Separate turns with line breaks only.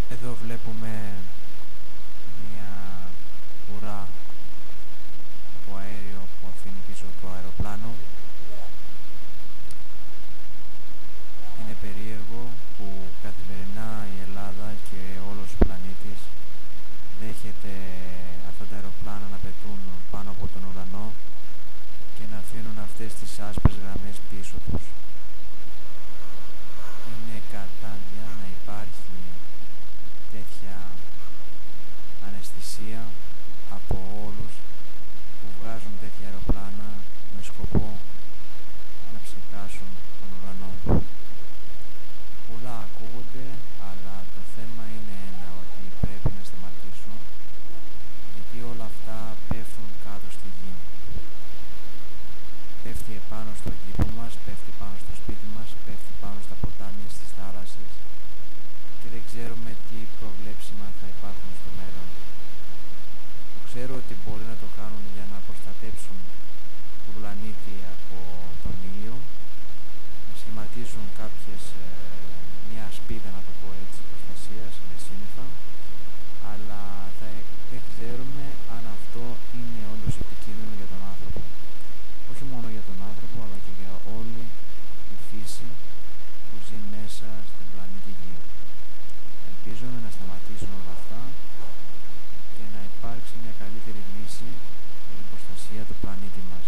Εδώ βλέπουμε μια ουρά από αέριο που αφήνει πίσω το αεροπλάνο. Είναι περίεργο που καθημερινά η Ελλάδα και όλος ο πλανήτης δέχεται αυτά τα αεροπλάνα να πετούν πάνω από τον ουρανό και να αφήνουν αυτές τις άσπρες γραμμές πίσω τους. Είναι κατάντια να υπάρχει τέτοια αναισθησία από όλους που βγάζουν τέτοια αεροπλάνα με σκοπό να ψεκάσουν τον ουρανό. Πολλά ακούγονται, αλλά το θέμα είναι ένα, ότι πρέπει να σταματήσουν, γιατί όλα αυτά πέφτουν κάτω στη γη. Πέφτει επάνω στον κήπο μας, πέφτει πάνω στο σπίτι μας, πέφτει πάνω στα ποτάμια, στις θάλασσες και δεν ξέρουμε τι προβλέψιμα θα υπάρχουν στο μέλλον. Ξέρω ότι μπορεί να το κάνουν για να προστατέψουν τον πλανήτη από τον ήλιο, να σχηματίζουν μια ασπίδα, να το πω έτσι, προστασίας με σύννεφα, αλλά δεν ξέρουμε αν αυτό είναι όντως επικίνδυνο για τον άνθρωπο. Όχι μόνο για τον άνθρωπο, αλλά και για όλη τη φύση που ζει μέσα στην πλανήτη Γη. Ελπίζουμε να σταματήσουν όλα αυτά και να υπάρξει μια καλύτερη λύση για την προστασία του πλανήτη μας.